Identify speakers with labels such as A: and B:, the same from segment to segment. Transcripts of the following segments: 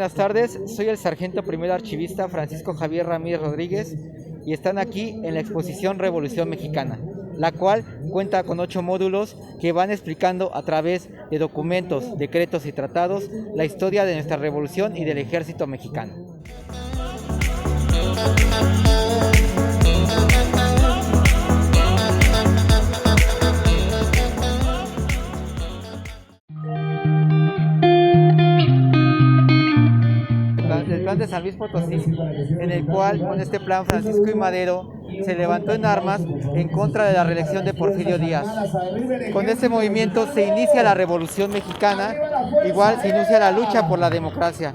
A: buenas tardes. Soy el sargento primero archivista Francisco Javier Ramírez Rodríguez y están aquí en la exposición Revolución Mexicana, la cual cuenta con 8 módulos que van explicando a través de documentos, decretos y tratados la historia de nuestra revolución y del ejército mexicano. El plan de San Luis Potosí, en el cual con este plan Francisco I. Madero se levantó en armas en contra de la reelección de Porfirio Díaz. Con este movimiento se inicia la Revolución Mexicana, igual se inicia la lucha por la democracia.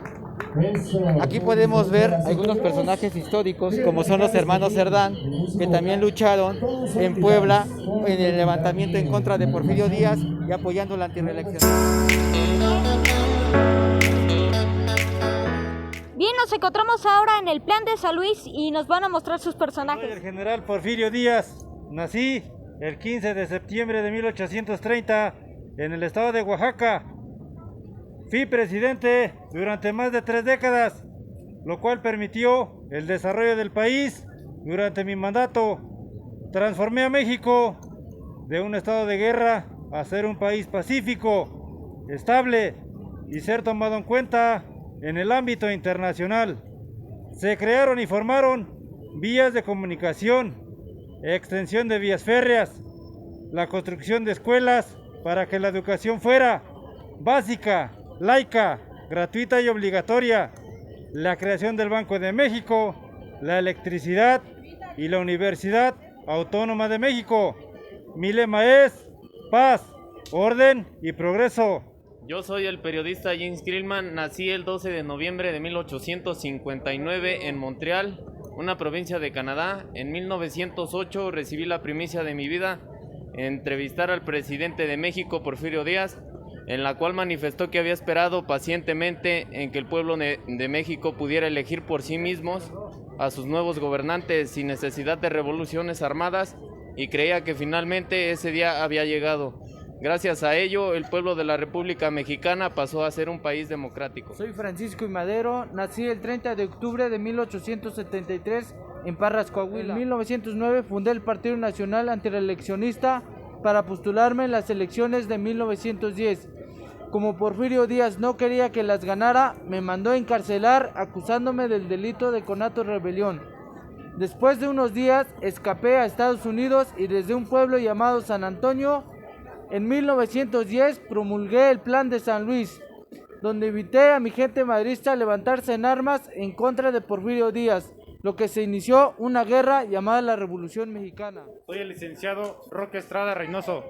A: Aquí podemos ver algunos personajes históricos, como son los hermanos Cerdán, que también lucharon en Puebla en el levantamiento en contra de Porfirio Díaz y apoyando la antirreelección.
B: Bien, nos encontramos ahora en el plan de San Luis y nos van a mostrar sus personajes.
C: Soy el general Porfirio Díaz. Nací el 15 de septiembre de 1830 en el estado de Oaxaca. Fui presidente durante más de 3 décadas, lo cual permitió el desarrollo del país durante mi mandato. Transformé a México de un estado de guerra a ser un país pacífico, estable y ser tomado en cuenta en el ámbito internacional. Se crearon y formaron vías de comunicación, extensión de vías férreas, la construcción de escuelas para que la educación fuera básica, laica, gratuita y obligatoria, la creación del Banco de México, la electricidad y la Universidad Autónoma de México. Mi lema es paz, orden y progreso.
D: Yo soy el periodista James Grillman, nací el 12 de noviembre de 1859 en Montreal, una provincia de Canadá. En 1908 recibí la primicia de mi vida, entrevistar al presidente de México, Porfirio Díaz, en la cual manifestó que había esperado pacientemente en que el pueblo de México pudiera elegir por sí mismos a sus nuevos gobernantes sin necesidad de revoluciones armadas, y creía que finalmente ese día había llegado. Gracias a ello, el pueblo de la República Mexicana pasó a ser un país democrático.
E: Soy Francisco I. Madero, nací el 30 de octubre de 1873 en Parras, Coahuila. En 1909 fundé el Partido Nacional Antireeleccionista para postularme en las elecciones de 1910. Como Porfirio Díaz no quería que las ganara, me mandó a encarcelar acusándome del delito de conato rebelión. Después de unos días escapé a Estados Unidos y desde un pueblo llamado San Antonio, en 1910 promulgué el plan de San Luis, donde invité a mi gente madrista a levantarse en armas en contra de Porfirio Díaz, lo que se inició una guerra llamada la Revolución Mexicana.
F: Soy el licenciado Roque Estrada Reynoso.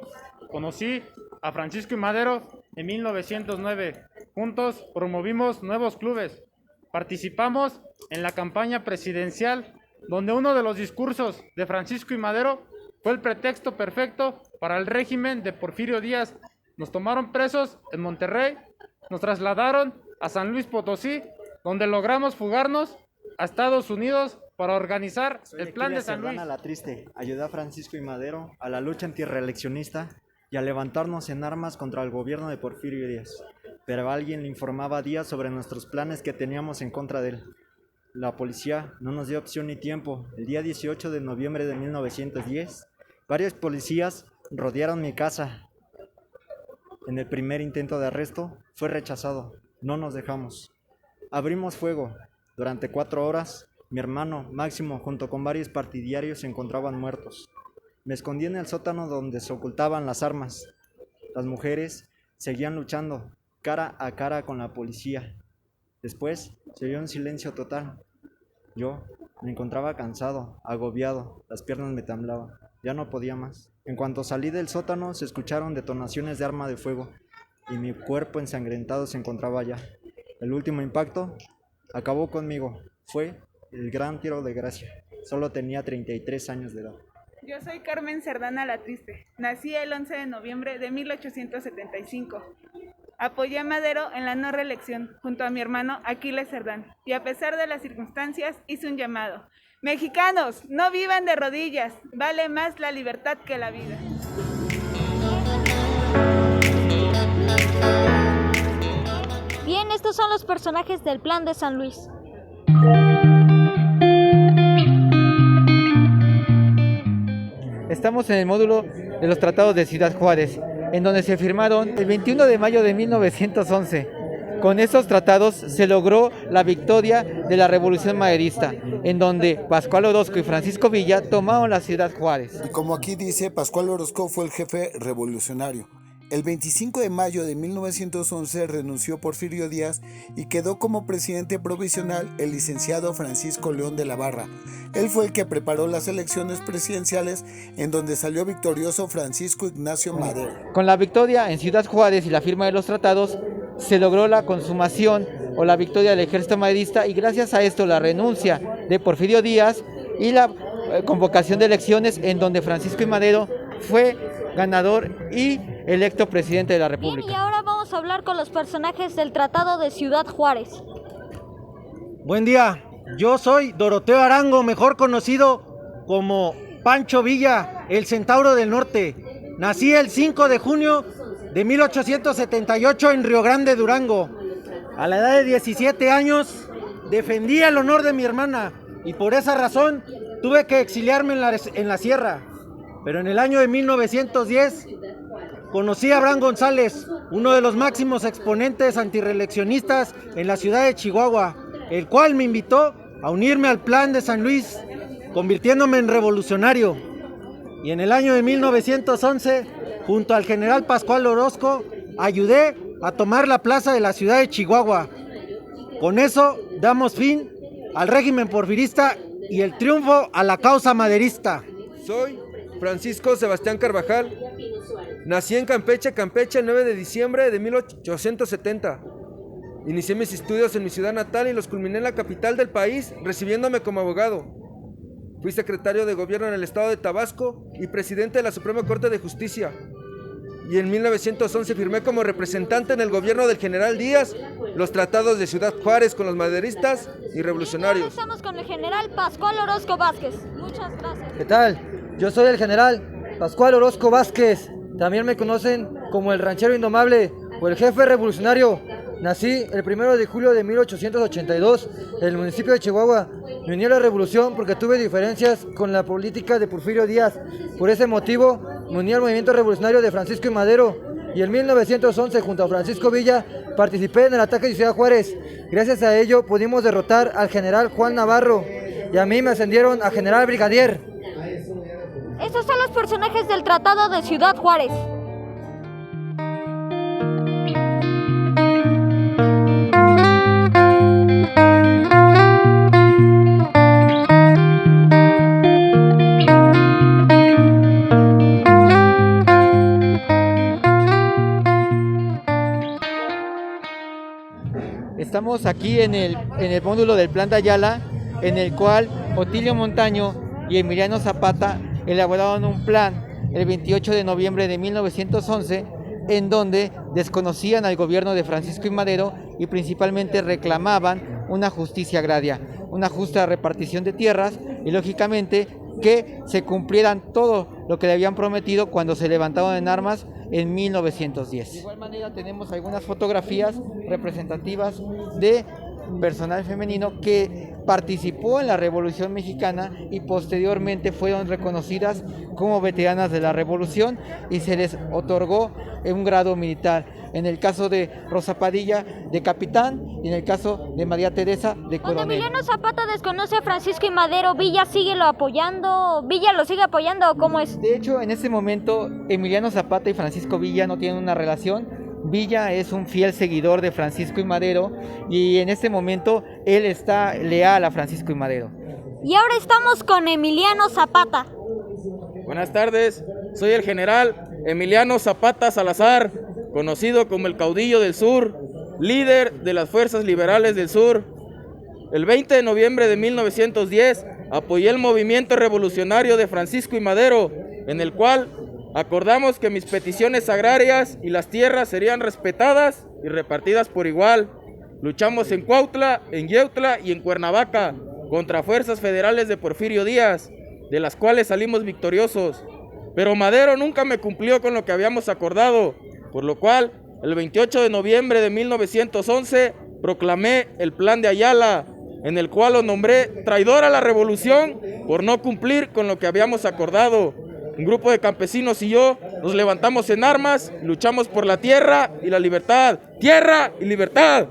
F: Conocí a Francisco I. Madero en 1909. Juntos promovimos nuevos clubes. Participamos en la campaña presidencial, donde uno de los discursos de Francisco I. Madero fue el pretexto perfecto para el régimen de Porfirio Díaz. Nos tomaron presos en Monterrey, nos trasladaron a San Luis Potosí, donde logramos fugarnos a Estados Unidos para organizar el plan de San Luis.
G: La Triste ayudó a Francisco I. Madero a la lucha antirreeleccionista y a levantarnos en armas contra el gobierno de Porfirio Díaz. Pero alguien le informaba a Díaz sobre nuestros planes que teníamos en contra de él. La policía no nos dio opción ni tiempo. El día 18 de noviembre de 1910, varios policías rodearon mi casa. En el primer intento de arresto fue rechazado. No nos dejamos. Abrimos fuego. Durante 4 horas, mi hermano Máximo junto con varios partidarios se encontraban muertos. Me escondí en el sótano donde se ocultaban las armas. Las mujeres seguían luchando cara a cara con la policía. Después se oyó un silencio total. Yo me encontraba cansado, agobiado, las piernas me temblaban. Ya no podía más. En cuanto salí del sótano se escucharon detonaciones de arma de fuego y mi cuerpo ensangrentado se encontraba allá. El último impacto acabó conmigo. Fue el gran tiro de gracia. Solo tenía 33 años de edad.
H: Yo soy Carmen Cerdán La Triste. Nací el 11 de noviembre de 1875. Apoyé a Madero en la no reelección junto a mi hermano Aquiles Cerdán y a pesar de las circunstancias hice un llamado. Mexicanos, no vivan de rodillas, vale más la libertad que la vida.
B: Bien, bien, estos son los personajes del Plan de San Luis.
A: Estamos en el módulo de los tratados de Ciudad Juárez, en donde se firmaron el 21 de mayo de 1911. Con estos tratados se logró la victoria de la Revolución Maderista, en donde Pascual Orozco y Francisco Villa tomaron la Ciudad Juárez.
I: Y como aquí dice, Pascual Orozco fue el jefe revolucionario. El 25 de mayo de 1911 renunció Porfirio Díaz y quedó como presidente provisional el licenciado Francisco León de la Barra. Él fue el que preparó las elecciones presidenciales en donde salió victorioso Francisco Ignacio Madero.
A: Con la victoria en Ciudad Juárez y la firma de los tratados, se logró la consumación o la victoria del ejército maderista y gracias a esto la renuncia de Porfirio Díaz y la convocación de elecciones en donde Francisco I. Madero fue ganador y electo presidente de la República.
B: Bien, y ahora vamos a hablar con los personajes del Tratado de Ciudad Juárez.
J: Buen día, yo soy Doroteo Arango, mejor conocido como Pancho Villa, el Centauro del Norte. Nací el 5 de junio de 1878 en Río Grande, Durango. A la edad de 17 años defendí el honor de mi hermana y por esa razón tuve que exiliarme en la sierra. Pero en el año de 1910 conocí a Abraham González, uno de los máximos exponentes antirreeleccionistas en la ciudad de Chihuahua, el cual me invitó a unirme al Plan de San Luis, convirtiéndome en revolucionario. Y en el año de 1911, junto al general Pascual Orozco, ayudé a tomar la plaza de la ciudad de Chihuahua. Con eso damos fin al régimen porfirista y el triunfo a la causa maderista.
K: Soy Francisco Sebastián Carvajal. Nací en Campeche, el 9 de diciembre de 1870. Inicié mis estudios en mi ciudad natal y los culminé en la capital del país, recibiéndome como abogado. Fui secretario de gobierno en el estado de Tabasco y presidente de la Suprema Corte de Justicia. Y en 1911 firmé como representante en el gobierno del general Díaz los tratados de Ciudad Juárez con los maderistas y revolucionarios.
B: Estamos con el general Pascual Orozco Vázquez. Muchas gracias.
E: ¿Qué tal? Yo soy el general Pascual Orozco Vázquez. También me conocen como el ranchero indomable o el jefe revolucionario. Nací el 1 de julio de 1882 en el municipio de Chihuahua. Me uní a la revolución porque tuve diferencias con la política de Porfirio Díaz. Por ese motivo me uní al movimiento revolucionario de Francisco I. Madero. Y en 1911, junto a Francisco Villa, participé en el ataque de Ciudad Juárez. Gracias a ello pudimos derrotar al general Juan Navarro y a mí me ascendieron a general brigadier.
B: Estos son los personajes del Tratado de Ciudad Juárez.
A: Estamos aquí en el módulo del Plan de Ayala, en el cual Otilio Montaño y Emiliano Zapata elaboraron un plan el 28 de noviembre de 1911, en donde desconocían al gobierno de Francisco I. Madero y principalmente reclamaban una justicia agraria, una justa repartición de tierras y lógicamente que se cumplieran todo lo que le habían prometido cuando se levantaron en armas en 1910. De igual manera tenemos algunas fotografías representativas de personal femenino que participó en la Revolución Mexicana y posteriormente fueron reconocidas como veteranas de la Revolución y se les otorgó un grado militar. En el caso de Rosa Padilla, de capitán, y en el caso de María Teresa, de coronel.
B: Cuando Emiliano Zapata desconoce a Francisco I. Madero, ¿Villa lo sigue apoyando o cómo es?
A: De hecho, en este momento, Emiliano Zapata y Francisco Villa no tienen una relación. Villa es un fiel seguidor de Francisco I. Madero y en este momento él está leal a Francisco I. Madero.
B: Y ahora estamos con Emiliano Zapata.
L: Buenas tardes, soy el general Emiliano Zapata Salazar, conocido como el caudillo del sur, líder de las fuerzas liberales del sur. El 20 de noviembre de 1910 apoyé el movimiento revolucionario de Francisco I. Madero, en el cual acordamos que mis peticiones agrarias y las tierras serían respetadas y repartidas por igual. Luchamos en Cuautla, en Yeutla y en Cuernavaca contra fuerzas federales de Porfirio Díaz, de las cuales salimos victoriosos. Pero Madero nunca me cumplió con lo que habíamos acordado, por lo cual el 28 de noviembre de 1911 proclamé el Plan de Ayala, en el cual lo nombré traidor a la revolución por no cumplir con lo que habíamos acordado. Un grupo de campesinos y yo nos levantamos en armas, luchamos por la tierra y la libertad. ¡Tierra y libertad!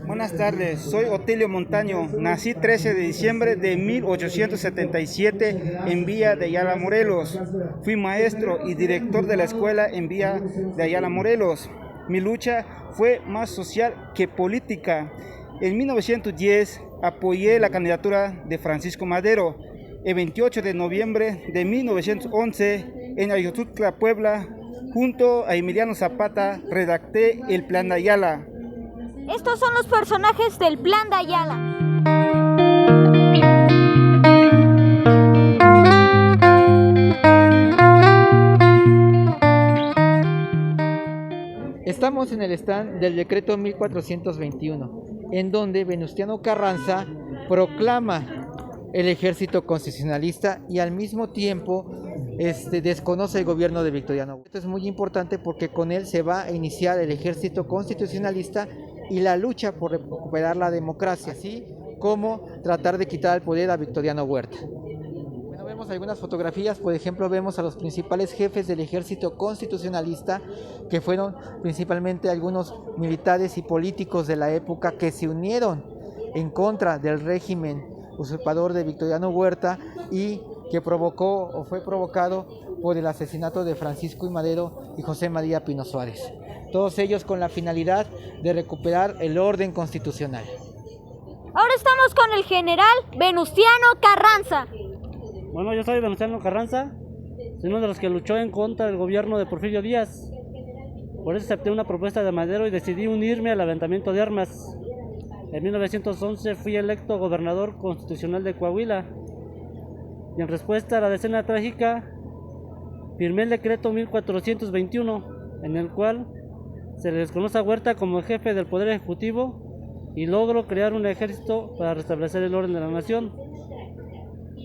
M: Buenas tardes, soy Otilio Montaño, nací 13 de diciembre de 1877 en Villa de Ayala, Morelos. Fui maestro y director de la escuela en Villa de Ayala, Morelos. Mi lucha fue más social que política. En 1910 apoyé la candidatura de Francisco Madero. El 28 de noviembre de 1911 en Ayotutla, Puebla, junto a Emiliano Zapata, redacté el Plan de Ayala.
B: Estos son los personajes del Plan de Ayala.
A: Estamos en el stand del decreto 1421, en donde Venustiano Carranza proclama el ejército constitucionalista y al mismo tiempo desconoce el gobierno de Victoriano Huerta. Esto es muy importante porque con él se va a iniciar el ejército constitucionalista y la lucha por recuperar la democracia, así como tratar de quitar el poder a Victoriano Huerta. Bueno, vemos algunas fotografías, por ejemplo vemos a los principales jefes del ejército constitucionalista, que fueron principalmente algunos militares y políticos de la época que se unieron en contra del régimen usurpador de Victoriano Huerta y que provocó o fue provocado por el asesinato de Francisco I. Madero y José María Pino Suárez. Todos ellos con la finalidad de recuperar el orden constitucional.
B: Ahora estamos con el general Venustiano Carranza.
N: Bueno, yo soy Venustiano Carranza, soy uno de los que luchó en contra del gobierno de Porfirio Díaz. Por eso acepté una propuesta de Madero y decidí unirme al levantamiento de armas. En 1911 fui electo gobernador constitucional de Coahuila y en respuesta a la decena trágica firmé el decreto 1421, en el cual se le desconoce a Huerta como jefe del Poder Ejecutivo y logro crear un ejército para restablecer el orden de la nación.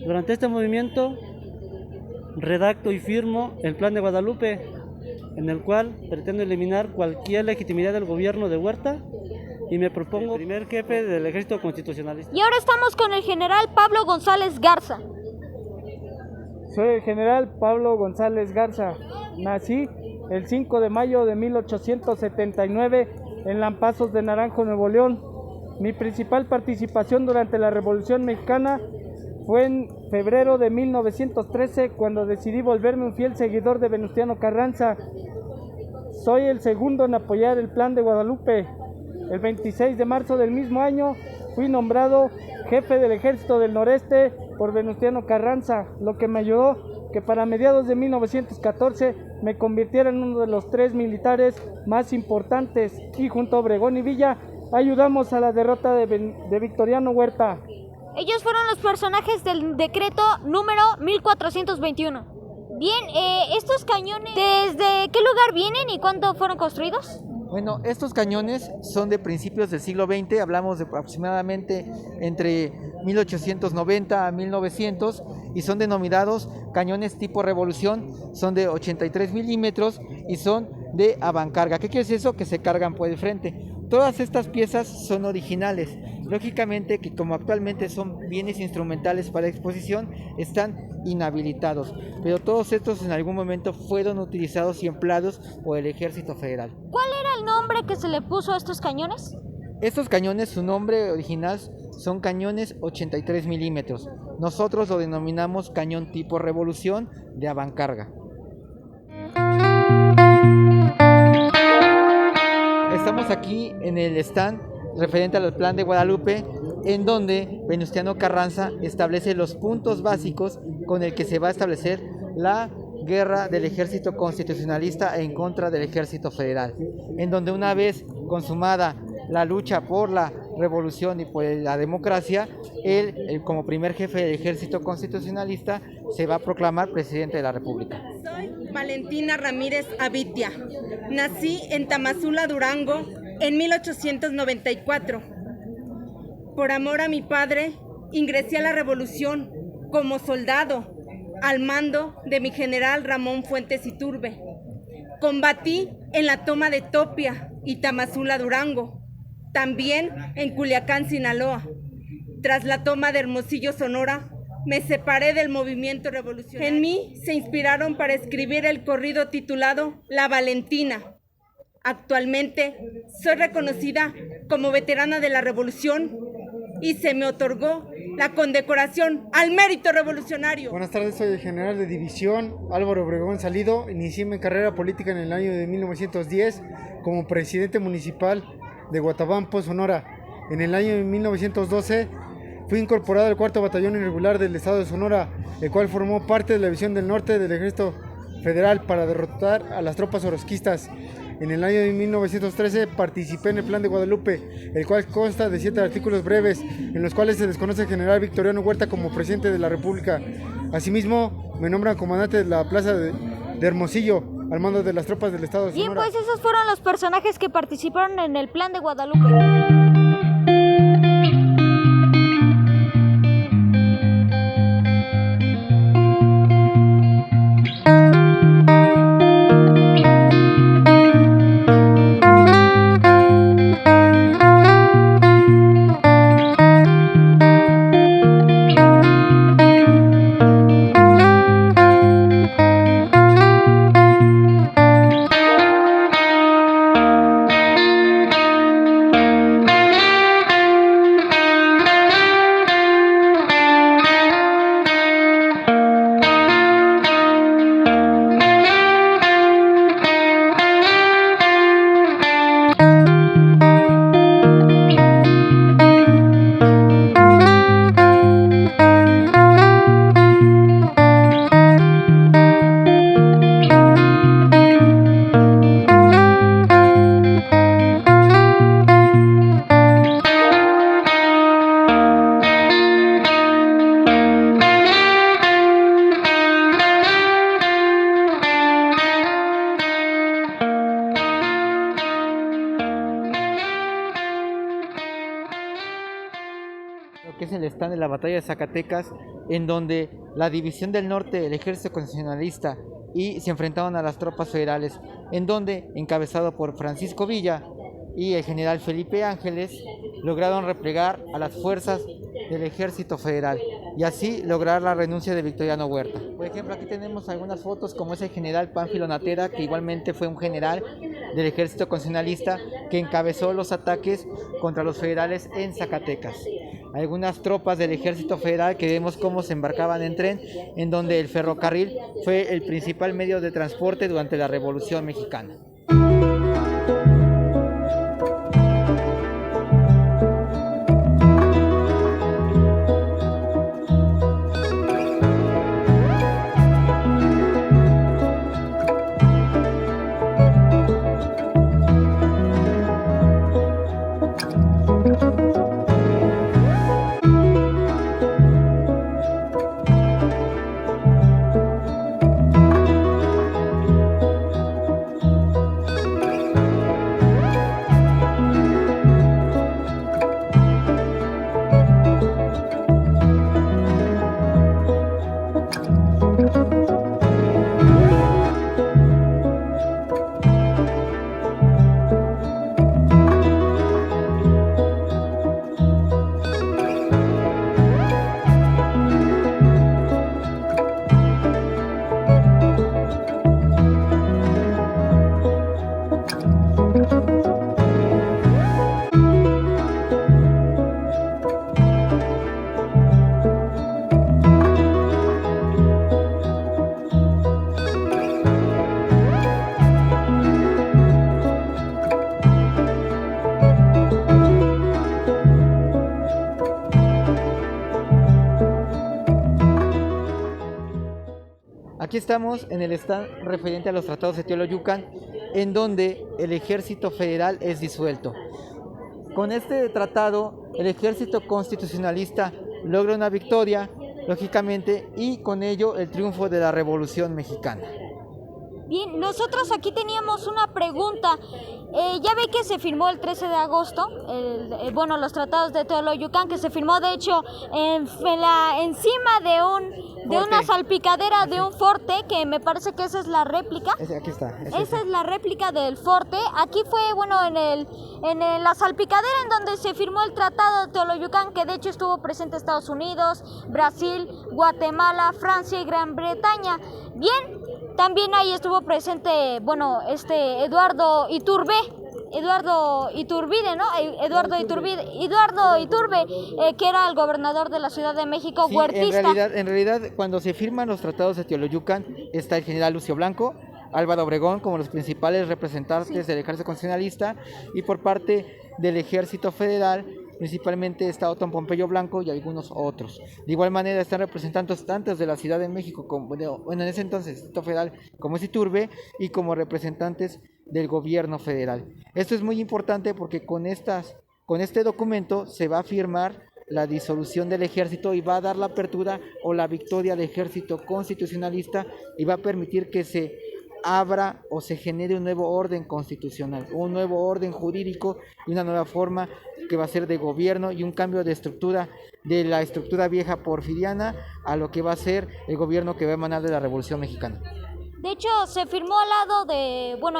N: Durante este movimiento redacto y firmo el Plan de Guadalupe, en el cual pretendo eliminar cualquier legitimidad del gobierno de Huerta y me propongo el primer jefe del ejército constitucionalista.
B: Y ahora estamos con el general Pablo González Garza.
E: Soy el general Pablo González Garza. Nací el 5 de mayo de 1879 en Lampazos de Naranjo, Nuevo León. Mi principal participación durante la Revolución Mexicana fue en febrero de 1913, cuando decidí volverme un fiel seguidor de Venustiano Carranza. Soy el segundo en apoyar el Plan de Guadalupe. El 26 de marzo del mismo año fui nombrado jefe del Ejército del Noreste por Venustiano Carranza, lo que me ayudó que para mediados de 1914 me convirtiera en uno de los 3 militares más importantes y junto a Obregón y Villa ayudamos a la derrota de Victoriano Huerta.
B: Ellos fueron los personajes del decreto número 1421. Bien, estos cañones, ¿desde qué lugar vienen y cuándo fueron construidos?
A: Bueno, estos cañones son de principios del siglo XX, hablamos de aproximadamente entre 1890 a 1900 y son denominados cañones tipo revolución, son de 83 milímetros y son de avancarga. ¿Qué quiere decir eso? Que se cargan por el frente. Todas estas piezas son originales, lógicamente que como actualmente son bienes instrumentales para exposición, están inhabilitados, pero todos estos en algún momento fueron utilizados y empleados por el Ejército Federal.
B: ¿Cuál era el nombre que se le puso a estos cañones?
A: Estos cañones, su nombre original son cañones 83 milímetros. Nosotros lo denominamos cañón tipo revolución de avancarga. Estamos aquí en el stand referente al Plan de Guadalupe, en donde Venustiano Carranza establece los puntos básicos con el que se va a establecer la guerra del ejército constitucionalista en contra del ejército federal, en donde una vez consumada la lucha por la revolución y por la democracia, él como primer jefe del ejército constitucionalista se va a proclamar presidente de la República.
O: Soy Valentina Ramírez Avitia. Nací en Tamazula, Durango, en 1894. Por amor a mi padre, ingresé a la revolución como soldado al mando de mi general Ramón Fuentes Iturbe. Combatí en la toma de Topia y Tamazula, Durango. también en Culiacán, Sinaloa. Tras la toma de Hermosillo, Sonora, me separé del movimiento revolucionario. En mí se inspiraron para escribir el corrido titulado La Valentina. Actualmente soy reconocida como veterana de la revolución y se me otorgó la condecoración al mérito revolucionario.
P: Buenas tardes, soy el general de división Álvaro Obregón Salido. Inicié mi carrera política en el año de 1910 como presidente municipal de Guatabampo, Sonora. En el año de 1912 fui incorporado al 4º Batallón Irregular del Estado de Sonora, el cual formó parte de la División del Norte del Ejército Federal para derrotar a las tropas orosquistas. En el año de 1913 participé en el Plan de Guadalupe, el cual consta de 7 artículos breves, en los cuales se desconoce al general Victoriano Huerta como presidente de la República. Asimismo, me nombran comandante de la plaza de Hermosillo, al mando de las tropas del Estado de Sonora.
B: Bien, pues esos fueron los personajes que participaron en el Plan de Guadalupe.
A: Que es el stand de la batalla de Zacatecas, en donde la División del Norte, el Ejército Constitucionalista, y se enfrentaron a las tropas federales, en donde, encabezado por Francisco Villa y el general Felipe Ángeles, lograron replegar a las fuerzas del Ejército Federal y así lograr la renuncia de Victoriano Huerta. Por ejemplo, aquí tenemos algunas fotos como es el general Pánfilo Natera, que igualmente fue un general del Ejército Constitucionalista que encabezó los ataques contra los federales en Zacatecas. Algunas tropas del Ejército Federal que vemos cómo se embarcaban en tren, en donde el ferrocarril fue el principal medio de transporte durante la Revolución Mexicana. Aquí estamos en el stand referente a los tratados de Teoloyucan, en donde el Ejército Federal es disuelto. Con este tratado, el Ejército Constitucionalista logra una victoria, lógicamente, y con ello el triunfo de la Revolución Mexicana.
B: Bien, nosotros aquí teníamos una pregunta. Ya ve que se firmó el 13 de agosto, los tratados de Teoloyucan, que se firmó de hecho encima de una salpicadera de un forte, que me parece que esa es la réplica.
A: Aquí está.
B: Esa es la réplica del forte. Aquí fue, en la salpicadera en donde se firmó el tratado de Teoloyucan, que de hecho estuvo presente Estados Unidos, Brasil, Guatemala, Francia y Gran Bretaña. Bien, también ahí estuvo presente, Eduardo Iturbe, que era el gobernador de la Ciudad de México,
A: Sí,
B: huertista.
A: en realidad, cuando se firman los tratados de Teoloyucan, está el general Lucio Blanco, Álvaro Obregón como los principales representantes del ejército constitucionalista, y por parte del ejército federal, principalmente está Otón Pompeyo Blanco y algunos otros. De igual manera están representantes tanto de la Ciudad de México, en ese entonces, Distrito Federal, como es Iturbe, y como representantes del gobierno federal. Esto es muy importante porque con este documento se va a firmar la disolución del ejército y va a dar la apertura o la victoria al ejército constitucionalista, y va a permitir que se abra o se genere un nuevo orden constitucional, un nuevo orden jurídico y una nueva forma que va a ser de gobierno, y un cambio de estructura, de la estructura vieja porfiriana a lo que va a ser el gobierno que va a emanar de la Revolución Mexicana.
B: De hecho, se firmó al lado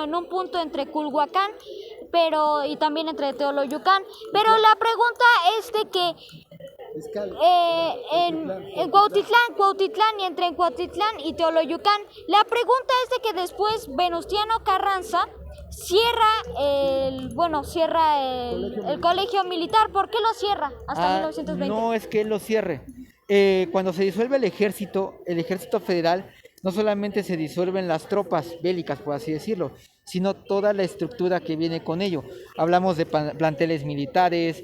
B: en un punto entre Culhuacán, y también entre Teoloyucan. Pero la pregunta es de que en Cuautitlán y entre Cuautitlán y Teoloyucan, la pregunta es de que después Venustiano Carranza cierra el colegio militar. ¿Por qué lo cierra hasta 1920?
A: No es que él lo cierre. Cuando se disuelve el ejército federal, no solamente se disuelven las tropas bélicas, por así decirlo, sino toda la estructura que viene con ello. Hablamos de planteles militares,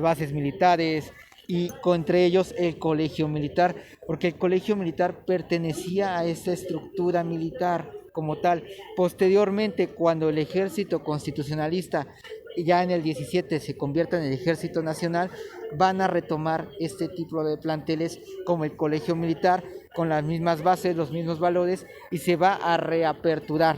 A: bases militares, y entre ellos el colegio militar, porque el colegio militar pertenecía a esa estructura militar como tal. Posteriormente, cuando el ejército constitucionalista ya en el 17 se convierta en el Ejército Nacional, van a retomar este tipo de planteles como el colegio militar, con las mismas bases, los mismos valores, y se va a reaperturar.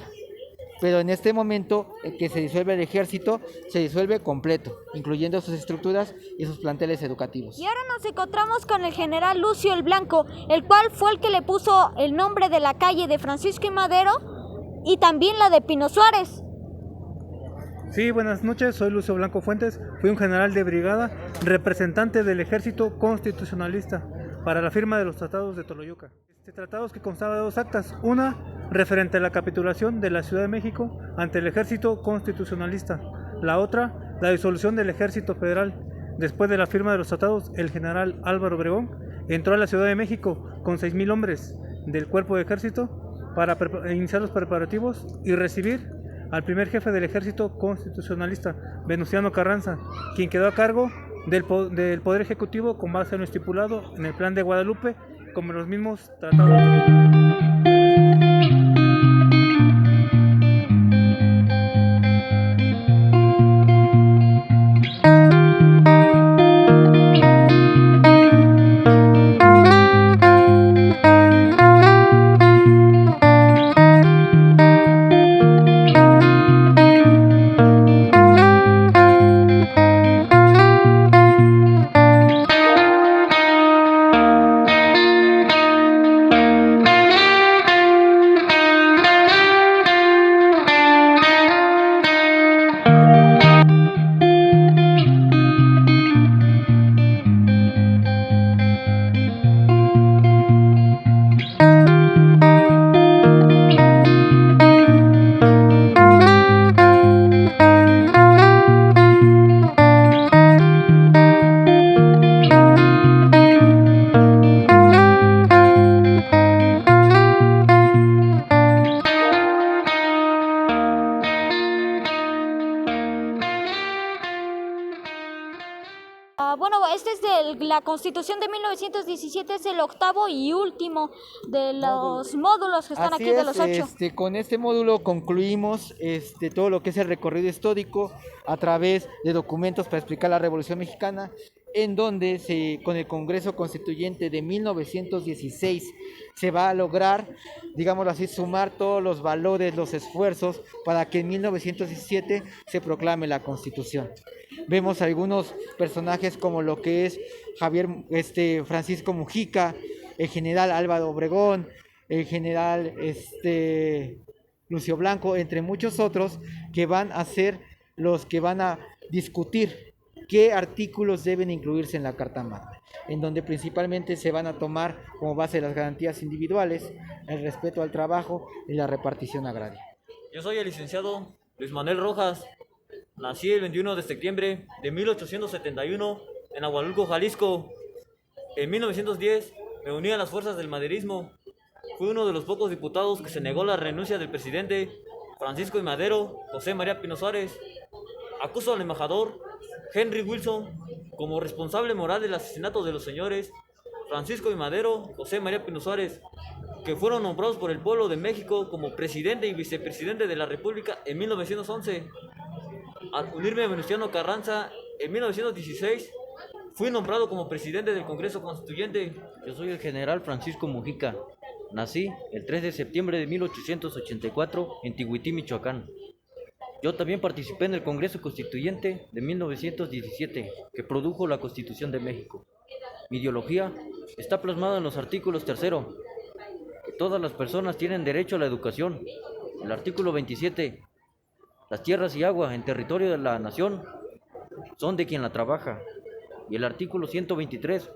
A: Pero en este momento que se disuelve el ejército, se disuelve completo, incluyendo sus estructuras y sus planteles educativos.
B: Y ahora nos encontramos con el general Lucio el Blanco, el cual fue el que le puso el nombre de la calle de Francisco y Madero y también la de Pino Suárez.
Q: Sí, buenas noches, soy Lucio Blanco Fuentes, fui un general de brigada, representante del ejército constitucionalista para la firma de los tratados de Teoloyucan. Tratados que constaban de dos actas, una referente a la capitulación de la Ciudad de México ante el ejército constitucionalista, la otra la disolución del ejército federal. Después de la firma de los tratados, el general Álvaro Obregón entró a la Ciudad de México con 6,000 hombres del cuerpo de ejército para iniciar los preparativos y recibir al primer jefe del ejército constitucionalista, Venustiano Carranza, quien quedó a cargo del Poder Ejecutivo con base en lo estipulado en el Plan de Guadalupe, como los mismos tratados.
B: La Constitución de 1917 es el octavo y último de los módulos que están
A: Así
B: aquí, de los 8.
A: Con este módulo concluimos todo lo que es el recorrido histórico a través de documentos para explicar la Revolución Mexicana. en donde con el Congreso Constituyente de 1916 se va a lograr, digámoslo así, sumar todos los valores, los esfuerzos para que en 1917 se proclame la Constitución. Vemos algunos personajes como lo que es Francisco Mujica, el general Álvaro Obregón, el general Lucio Blanco, entre muchos otros, que van a ser los que van a discutir qué artículos deben incluirse en la Carta Magna, en donde principalmente se van a tomar como base las garantías individuales, el respeto al trabajo y la repartición agraria.
R: Yo soy el licenciado Luis Manuel Rojas, nací el 21 de septiembre de 1871 en Agualulco, Jalisco. En 1910 me uní a las fuerzas del maderismo. Fui uno de los pocos diputados que se negó la renuncia del presidente Francisco I. Madero, José María Pino Suárez. Acuso al embajador Henry Wilson como responsable moral del asesinato de los señores Francisco I. Madero, José María Pino Suárez, que fueron nombrados por el pueblo de México como presidente y vicepresidente de la República en 1911. Al unirme a Venustiano Carranza en 1916, fui nombrado como presidente del Congreso Constituyente.
S: Yo soy el general Francisco Mujica. Nací el 3 de septiembre de 1884 en Tihuití, Michoacán. Yo también participé en el Congreso Constituyente de 1917, que produjo la Constitución de México. Mi ideología está plasmada en los artículos 3, que todas las personas tienen derecho a la educación. El artículo 27, las tierras y agua en territorio de la nación son de quien la trabaja. Y el artículo 123,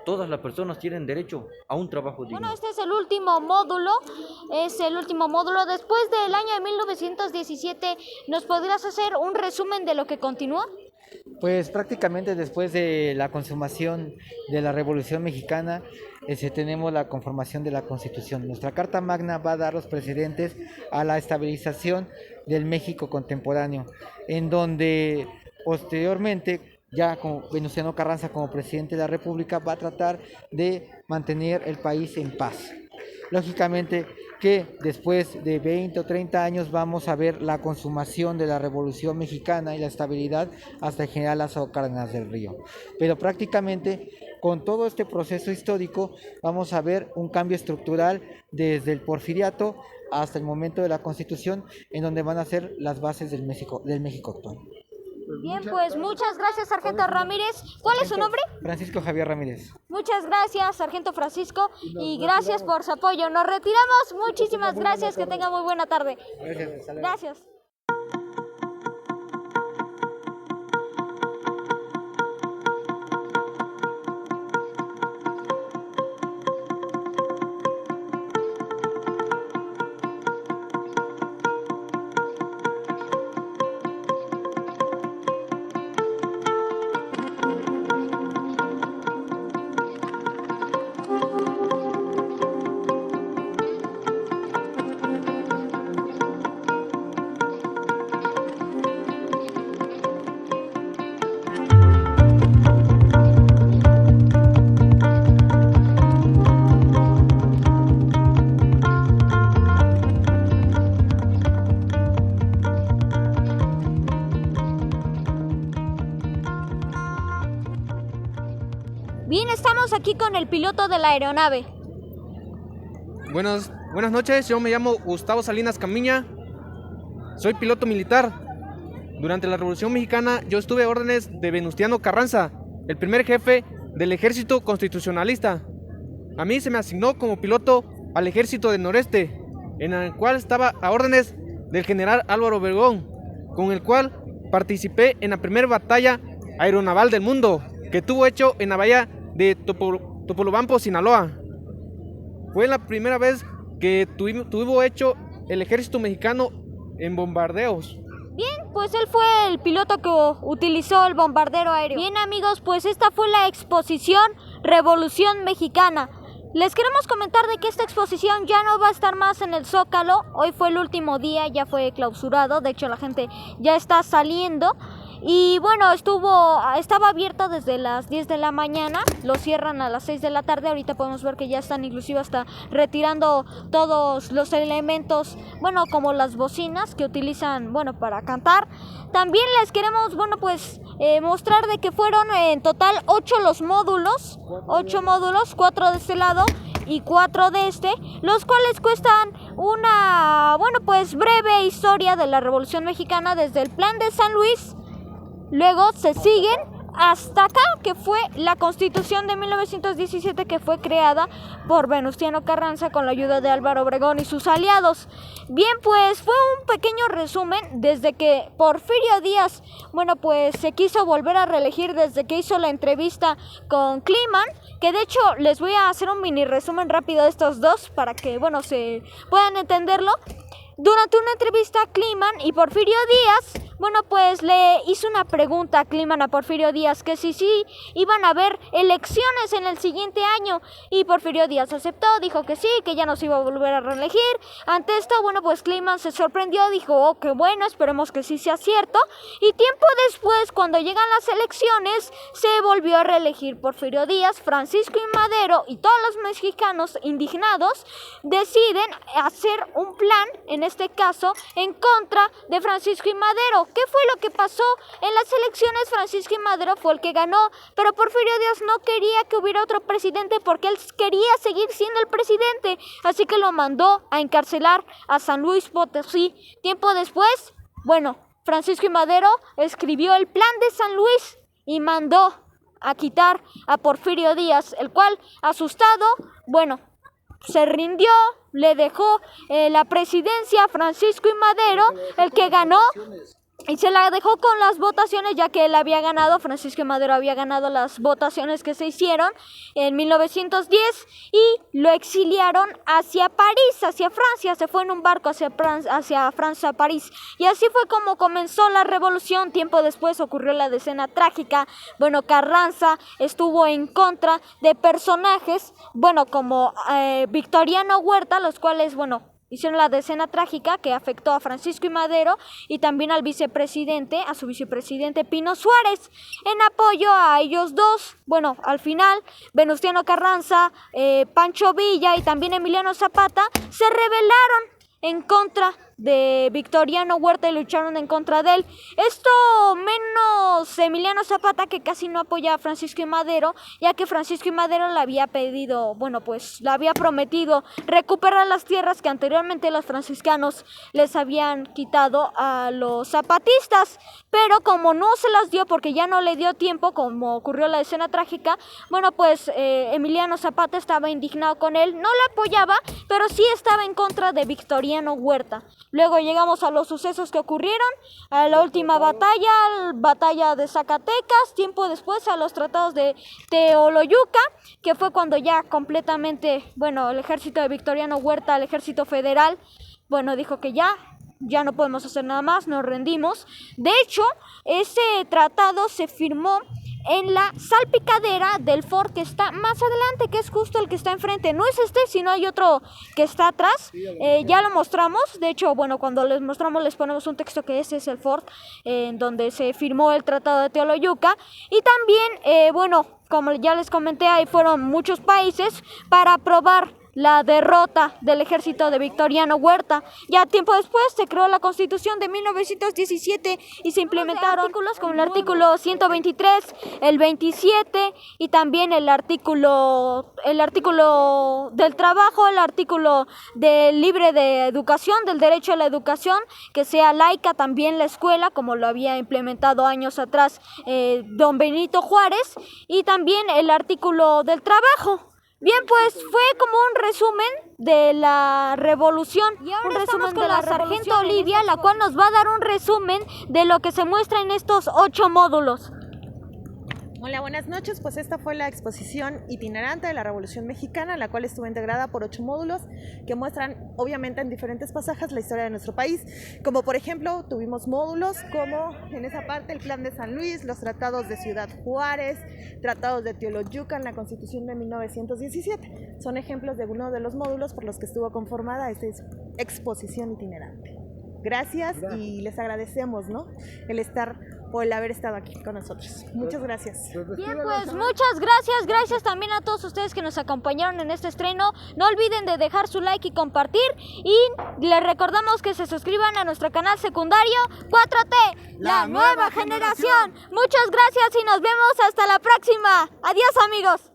S: todas las personas tienen derecho a un trabajo digno.
B: Bueno, este es el último módulo, Después del año de 1917, ¿nos podrías hacer un resumen de lo que continuó?
A: Pues prácticamente después de la consumación de la Revolución Mexicana, tenemos la conformación de la Constitución. Nuestra Carta Magna va a dar los precedentes a la estabilización del México contemporáneo, en donde posteriormente, ya como Venustiano Carranza como presidente de la República, va a tratar de mantener el país en paz. Lógicamente que después de 20 o 30 años vamos a ver la consumación de la Revolución Mexicana y la estabilidad hasta el general Lázaro Cárdenas del Río. Pero prácticamente con todo este proceso histórico vamos a ver un cambio estructural desde el Porfiriato hasta el momento de la Constitución, en donde van a ser las bases del México actual.
B: Bien, pues muchas gracias, Sargento Ramírez. ¿Cuál es su nombre?
A: Francisco Javier Ramírez.
B: Muchas gracias, Sargento Francisco, y gracias por su apoyo. Nos retiramos. Muchísimas gracias. Que tenga muy buena tarde. Gracias. Bien, estamos aquí con el piloto de la aeronave.
K: Buenas noches, yo me llamo Gustavo Salinas Camiña, soy piloto militar. Durante la Revolución Mexicana yo estuve a órdenes de Venustiano Carranza, el primer jefe del Ejército Constitucionalista. A mí se me asignó como piloto al Ejército del Noreste, en el cual estaba a órdenes del general Álvaro Obregón, con el cual participé en la primera batalla aeronaval del mundo, que tuvo hecho en la bahía de Topolobampo, Sinaloa. Fue la primera vez que tuvo hecho el ejército mexicano en bombardeos.
B: Bien, pues él fue el piloto que utilizó el bombardero aéreo. Bien, amigos, pues esta fue la exposición Revolución Mexicana. Les queremos comentar de que esta exposición ya no va a estar más en el Zócalo. Hoy fue el último día, ya fue clausurado. De hecho, la gente ya está saliendo. y bueno, estaba abierta desde las 10 de la mañana, lo cierran a las 6 de la tarde, ahorita podemos ver que ya están inclusive hasta retirando todos los elementos, bueno, como las bocinas que utilizan, bueno, para cantar. También les queremos, bueno, pues mostrar de que fueron en total 8 los módulos, 8 módulos, 4 de este lado y 4 de este, los cuales cuestan una, bueno, pues breve historia de la Revolución Mexicana desde el Plan de San Luis, luego se siguen hasta acá, que fue la Constitución de 1917, que fue creada por Venustiano Carranza con la ayuda de Álvaro Obregón y sus aliados. Bien, pues fue un pequeño resumen desde que Porfirio Díaz, bueno, pues se quiso volver a reelegir, desde que hizo la entrevista con Kliman, que de hecho les voy a hacer un mini resumen rápido de estos dos para que, bueno, se puedan entenderlo. Durante una entrevista a Kliman y Porfirio Díaz, bueno, pues le hizo una pregunta a Kliman a Porfirio Díaz, que si sí iban a haber elecciones en el siguiente año, y Porfirio Díaz aceptó, dijo que sí, que ya no se iba a volver a reelegir. Ante esto, bueno, pues Kliman se sorprendió, dijo, oh, qué bueno, esperemos que sí sea cierto, y tiempo después, cuando llegan las elecciones, se volvió a reelegir Porfirio Díaz. Francisco I. Madero y todos los mexicanos indignados deciden hacer un plan, en este caso, en contra de Francisco I. Madero. ¿Qué fue lo que pasó? En las elecciones Francisco I. Madero fue el que ganó, pero Porfirio Díaz no quería que hubiera otro presidente porque él quería seguir siendo el presidente, así que lo mandó a encarcelar a San Luis Potosí. Tiempo después, bueno, Francisco I. Madero escribió el Plan de San Luis y mandó a quitar a Porfirio Díaz, el cual, asustado, bueno, se rindió, le dejó la presidencia a Francisco I. Madero, el que ganó, y se la dejó con las votaciones, ya que él había ganado, Francisco I. Madero había ganado las votaciones que se hicieron en 1910, y lo exiliaron hacia París, hacia Francia. Se fue en un barco hacia Francia, París, y así fue como comenzó la revolución. Tiempo después ocurrió la Decena Trágica. Bueno, Carranza estuvo en contra de personajes, bueno, como Victoriano Huerta, los cuales, bueno, hicieron la Decena Trágica, que afectó a Francisco I. Madero y también al vicepresidente, a su vicepresidente Pino Suárez. En apoyo a ellos dos, bueno, al final, Venustiano Carranza, Pancho Villa y también Emiliano Zapata se rebelaron en contra de Victoriano Huerta y lucharon en contra de él. Esto menos Emiliano Zapata, que casi no apoya a Francisco I. Madero, ya que Francisco I. Madero le había pedido, bueno, pues le había prometido recuperar las tierras que anteriormente los franciscanos les habían quitado a los zapatistas, pero como no se las dio porque ya no le dio tiempo, como ocurrió la Decena Trágica, bueno, pues Emiliano Zapata estaba indignado con él, no lo apoyaba, pero sí estaba en contra de Victoriano Huerta. Luego llegamos a los sucesos que ocurrieron, a la última batalla de Zacatecas, tiempo después a los tratados de Teoloyuca, que fue cuando ya completamente, bueno, el ejército de Victoriano Huerta, el ejército federal, bueno, dijo que ya no podemos hacer nada más, nos rendimos. De hecho, ese tratado se firmó en la salpicadera del fort que está más adelante, que es justo el que está enfrente. No es este, sino hay otro que está atrás. Ya lo mostramos. De hecho, bueno, cuando les mostramos les ponemos un texto que ese es el fort en donde se firmó el Tratado de Teoloyuca. Y también, bueno, como ya les comenté, ahí fueron muchos países para aprobar la derrota del ejército de Victoriano Huerta. Ya tiempo después se creó la Constitución de 1917 y se implementaron artículos como el artículo 123, el 27 y también el artículo del trabajo, el artículo del libre de educación, del derecho a la educación, que sea laica también la escuela, como lo había implementado años atrás don Benito Juárez, y también el artículo del trabajo. Bien, pues fue como un resumen de la revolución, un resumen de la sargento Olivia, la cual nos va a dar un resumen de lo que se muestra en estos 8 módulos.
T: Hola, buenas noches. Pues esta fue la exposición itinerante de la Revolución Mexicana, la cual estuvo integrada por 8 módulos que muestran obviamente en diferentes pasajes la historia de nuestro país. Como por ejemplo, tuvimos módulos como en esa parte el Plan de San Luis, los tratados de Ciudad Juárez, tratados de Teoloyucan, la Constitución de 1917. Son ejemplos de uno de los módulos por los que estuvo conformada esta exposición itinerante. Gracias y les agradecemos, ¿no?, el estar por el haber estado aquí con nosotros. Muchas gracias.
B: Bien, pues muchas gracias. Gracias también a todos ustedes que nos acompañaron en este estreno. No olviden de dejar su like y compartir. Y les recordamos que se suscriban a nuestro canal secundario 4T, la nueva generación. Muchas gracias y nos vemos hasta la próxima. Adiós, amigos.